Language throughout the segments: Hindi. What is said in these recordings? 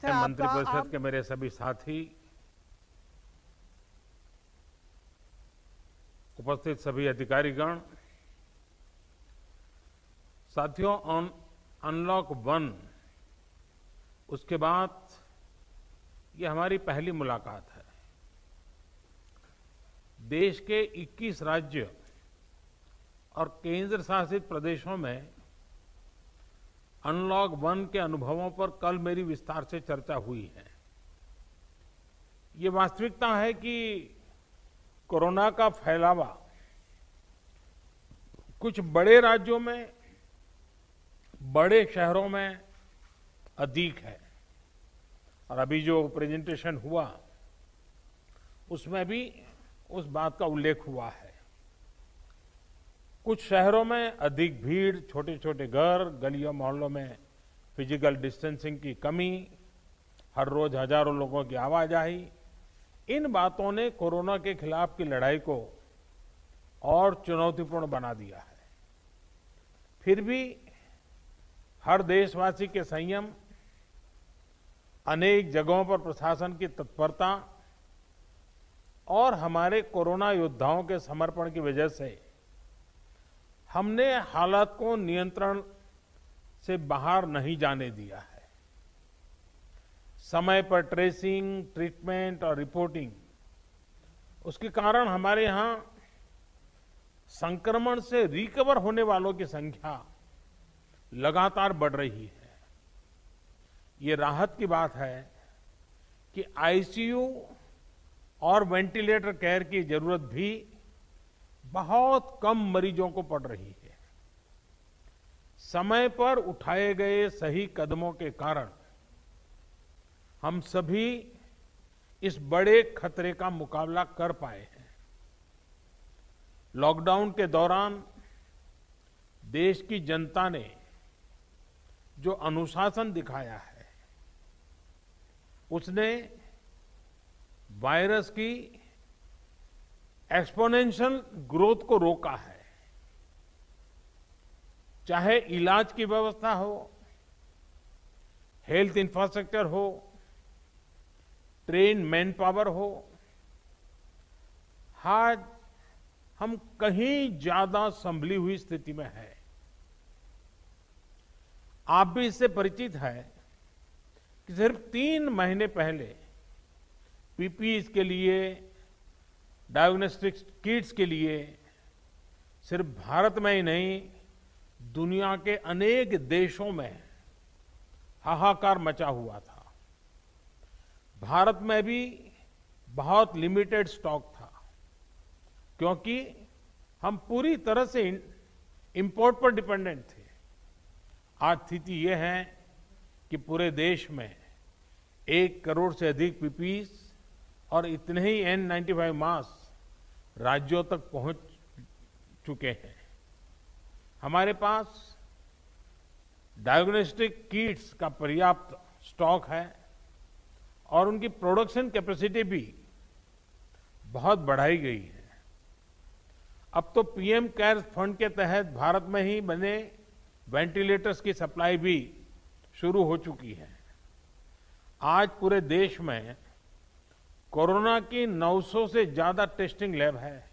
है आपका। मंत्रिपरिषद आप के मेरे सभी साथी, उपस्थित सभी अधिकारीगण, साथियों, अनलॉक 1 उसके बाद ये हमारी पहली मुलाकात है। देश के 21 राज्य और केंद्र शासित प्रदेशों में अनलॉक 1 के अनुभवों पर कल मेरी विस्तार से चर्चा हुई है। ये वास्तविकता है कि कोरोना का फैलावा कुछ बड़े राज्यों में, बड़े शहरों में अधिक है और अभी जो प्रेजेंटेशन हुआ उसमें भी उस बात का उल्लेख हुआ है। कुछ शहरों में अधिक भीड़, छोटे छोटे घर, गलियों मोहल्लों में फिजिकल डिस्टेंसिंग की कमी, हर रोज हजारों लोगों की आवाजाही, इन बातों ने कोरोना के खिलाफ की लड़ाई को और चुनौतीपूर्ण बना दिया है। फिर भी हर देशवासी के संयम, अनेक जगहों पर प्रशासन की तत्परता और हमारे कोरोना योद्धाओं के समर्पण की वजह से हमने हालात को नियंत्रण से बाहर नहीं जाने दिया है। समय पर ट्रेसिंग, ट्रीटमेंट और रिपोर्टिंग, उसके कारण हमारे यहां संक्रमण से रिकवर होने वालों की संख्या लगातार बढ़ रही है। ये राहत की बात है कि आईसीयू और वेंटिलेटर केयर की जरूरत भी बहुत कम मरीजों को पड़ रही है। समय पर उठाए गए सही कदमों के कारण हम सभी इस बड़े खतरे का मुकाबला कर पाए हैं। लॉकडाउन के दौरान देश की जनता ने जो अनुशासन दिखाया है, उसने वायरस की एक्सपोनेंशियल ग्रोथ को रोका है। चाहे इलाज की व्यवस्था हो, हेल्थ इंफ्रास्ट्रक्चर हो, ट्रेन मैन पावर हो, आज हम कहीं ज्यादा संभली हुई स्थिति में है। आप भी इससे परिचित है कि सिर्फ 3 महीने पहले पीपीई के लिए, डायग्नोस्टिक किट्स के लिए सिर्फ भारत में ही नहीं, दुनिया के अनेक देशों में हाहाकार मचा हुआ था। भारत में भी बहुत लिमिटेड स्टॉक था, क्योंकि हम पूरी तरह से इंपोर्ट पर डिपेंडेंट थे। आज स्थिति यह है कि पूरे देश में 1 करोड़ से अधिक पीपीई और इतने ही N95 मास्क राज्यों तक पहुंच चुके हैं। हमारे पास डायग्नोस्टिक किट्स का पर्याप्त स्टॉक है और उनकी प्रोडक्शन कैपेसिटी भी बहुत बढ़ाई गई है। अब तो पीएम केयर्स फंड के तहत भारत में ही बने वेंटिलेटर्स की सप्लाई भी शुरू हो चुकी है। आज पूरे देश में कोरोना की 900 से ज्यादा टेस्टिंग लैब है,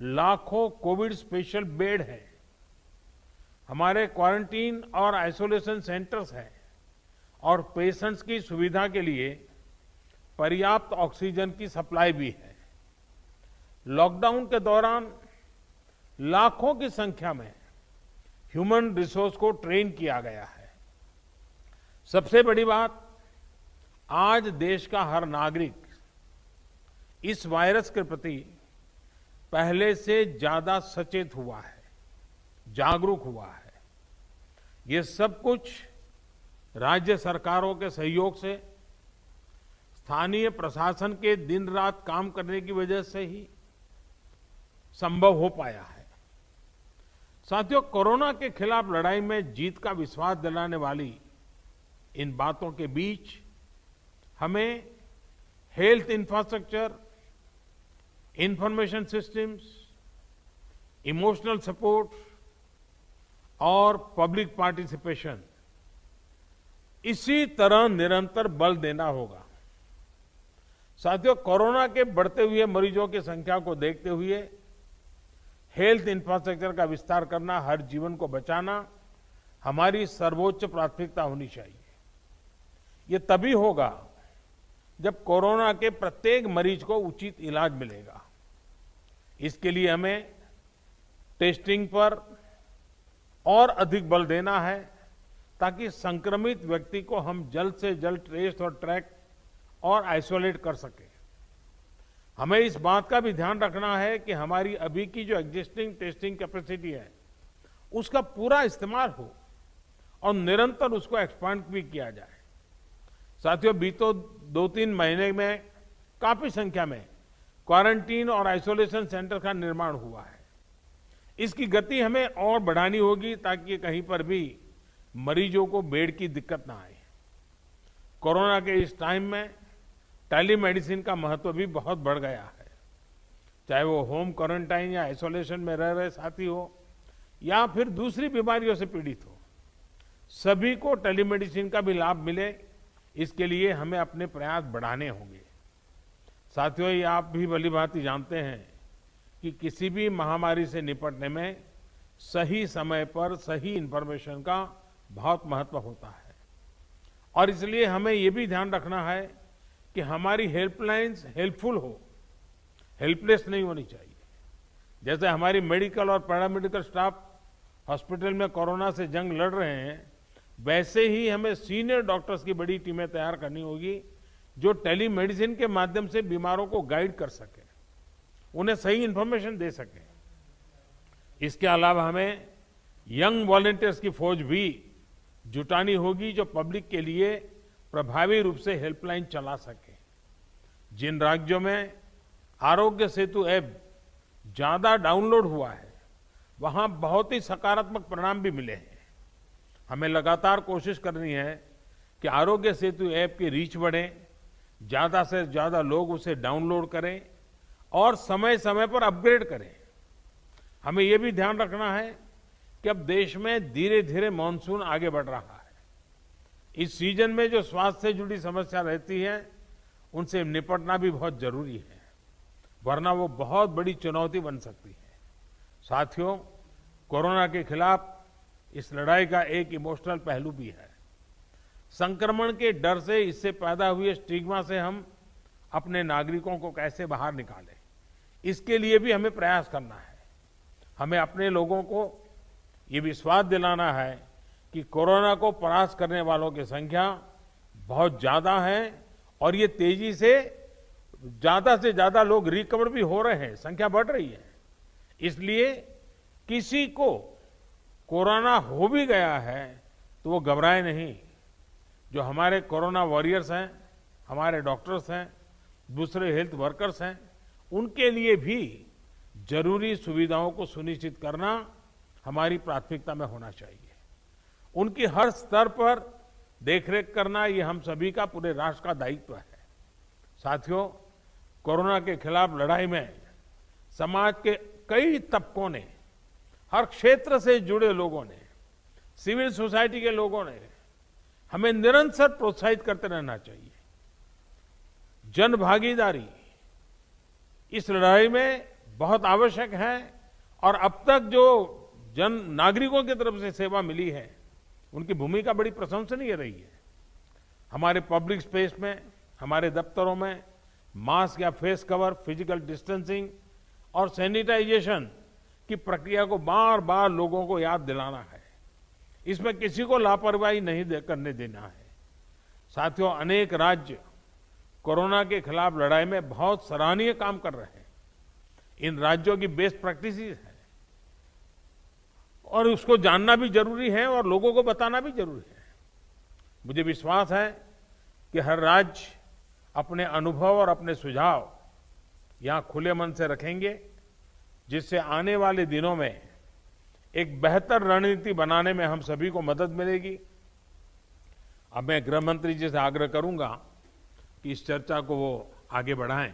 लाखों कोविड स्पेशल बेड है, हमारे क्वारंटीन और आइसोलेशन सेंटर्स हैं और पेशेंट्स की सुविधा के लिए पर्याप्त ऑक्सीजन की सप्लाई भी है। लॉकडाउन के दौरान लाखों की संख्या में ह्यूमन रिसोर्स को ट्रेन किया गया है। सबसे बड़ी बात, आज देश का हर नागरिक इस वायरस के प्रति पहले से ज्यादा सचेत हुआ है, जागरूक हुआ है। ये सब कुछ राज्य सरकारों के सहयोग से, स्थानीय प्रशासन के दिन रात काम करने की वजह से ही संभव हो पाया है। साथियों, कोरोना के खिलाफ लड़ाई में जीत का विश्वास दिलाने वाली इन बातों के बीच हमें health infrastructure, information systems, emotional support और पब्लिक पार्टिसिपेशन, इसी तरह निरंतर बल देना होगा। साथियों, कोरोना के बढ़ते हुए मरीजों की संख्या को देखते हुए हेल्थ इंफ्रास्ट्रक्चर का विस्तार करना, हर जीवन को बचाना हमारी सर्वोच्च प्राथमिकता होनी चाहिए। ये तभी होगा जब कोरोना के प्रत्येक मरीज को उचित इलाज मिलेगा। इसके लिए हमें टेस्टिंग पर और अधिक बल देना है ताकि संक्रमित व्यक्ति को हम जल्द से जल्द ट्रेस और ट्रैक और आइसोलेट कर सकें। हमें इस बात का भी ध्यान रखना है कि हमारी अभी की जो एग्जिस्टिंग टेस्टिंग कैपेसिटी है उसका पूरा इस्तेमाल हो और निरंतर उसको एक्सपांड भी किया जाए। साथियों, बीते 2-3 महीने में काफी संख्या में क्वारंटीन और आइसोलेशन सेंटर का निर्माण हुआ है। इसकी गति हमें और बढ़ानी होगी ताकि कहीं पर भी मरीजों को बेड की दिक्कत ना आए। कोरोना के इस टाइम में टेलीमेडिसिन का महत्व भी बहुत बढ़ गया है। चाहे वो होम क्वारंटाइन या आइसोलेशन में रह रहे साथी हो या फिर दूसरी बीमारियों से पीड़ित हो, सभी को टेलीमेडिसिन का भी लाभ मिले, इसके लिए हमें अपने प्रयास बढ़ाने होंगे। साथियों, ये आप भी भलीभांति जानते हैं कि किसी भी महामारी से निपटने में सही समय पर सही इंफॉर्मेशन का बहुत महत्व होता है और इसलिए हमें ये भी ध्यान रखना है कि हमारी हेल्पलाइंस हेल्पफुल हो, हेल्पलेस नहीं होनी चाहिए। जैसे हमारी मेडिकल और पैरामेडिकल स्टाफ हॉस्पिटल में कोरोना से जंग लड़ रहे हैं, वैसे ही हमें सीनियर डॉक्टर्स की बड़ी टीमें तैयार करनी होगी जो टेलीमेडिसिन के माध्यम से बीमारों को गाइड कर सके, उन्हें सही इंफॉर्मेशन दे सके। इसके अलावा हमें यंग वॉलंटियर्स की फौज भी जुटानी होगी जो पब्लिक के लिए प्रभावी रूप से हेल्पलाइन चला सके। जिन राज्यों में आरोग्य सेतु ऐप ज्यादा डाउनलोड हुआ है, वहां बहुत ही सकारात्मक परिणाम भी मिले हैं। हमें लगातार कोशिश करनी है कि आरोग्य सेतु ऐप की रीच बढ़े, ज्यादा से ज्यादा लोग उसे डाउनलोड करें और समय समय पर अपग्रेड करें। हमें यह भी ध्यान रखना है कि अब देश में धीरे धीरे मानसून आगे बढ़ रहा है। इस सीजन में जो स्वास्थ्य से जुड़ी समस्या रहती है उनसे निपटना भी बहुत जरूरी है, वरना वो बहुत बड़ी चुनौती बन सकती है। साथियों, कोरोना के खिलाफ इस लड़ाई का एक इमोशनल पहलू भी है। संक्रमण के डर से, इससे पैदा हुए स्टिग्मा से हम अपने नागरिकों को कैसे बाहर निकालें, इसके लिए भी हमें प्रयास करना है। हमें अपने लोगों को ये विश्वास दिलाना है कि कोरोना को परास्त करने वालों की संख्या बहुत ज्यादा है और ये तेजी से ज्यादा लोग रिकवर भी हो रहे हैं, संख्या बढ़ रही है। इसलिए किसी को कोरोना हो भी गया है तो वो घबराए नहीं। जो हमारे कोरोना वॉरियर्स हैं, हमारे डॉक्टर्स हैं, दूसरे हेल्थ वर्कर्स हैं, उनके लिए भी जरूरी सुविधाओं को सुनिश्चित करना हमारी प्राथमिकता में होना चाहिए। उनकी हर स्तर पर देखरेख करना ये हम सभी का, पूरे राष्ट्र का दायित्व है। साथियों, कोरोना के खिलाफ लड़ाई में समाज के कई तबकों ने, हर क्षेत्र से जुड़े लोगों ने, सिविल सोसाइटी के लोगों ने हमें निरंतर प्रोत्साहित करते रहना चाहिए। जन भागीदारी इस लड़ाई में बहुत आवश्यक है और अब तक जो जन नागरिकों की तरफ से सेवा मिली है उनकी भूमिका बड़ी प्रशंसनीय रही है। हमारे पब्लिक स्पेस में, हमारे दफ्तरों में मास्क या फेस कवर, फिजिकल डिस्टेंसिंग और सैनिटाइजेशन की प्रक्रिया को बार बार लोगों को याद दिलाना है। इसमें किसी को लापरवाही नहीं करने देना है। साथियों, अनेक राज्य कोरोना के खिलाफ लड़ाई में बहुत सराहनीय काम कर रहे हैं। इन राज्यों की बेस्ट प्रैक्टिसेस है और उसको जानना भी जरूरी है और लोगों को बताना भी जरूरी है। मुझे विश्वास है कि हर राज्य अपने अनुभव और अपने सुझाव यहां खुले मन से रखेंगे, जिससे आने वाले दिनों में एक बेहतर रणनीति बनाने में हम सभी को मदद मिलेगी। अब मैं गृह मंत्री जी से आग्रह करूंगा कि इस चर्चा को वो आगे बढ़ाएं।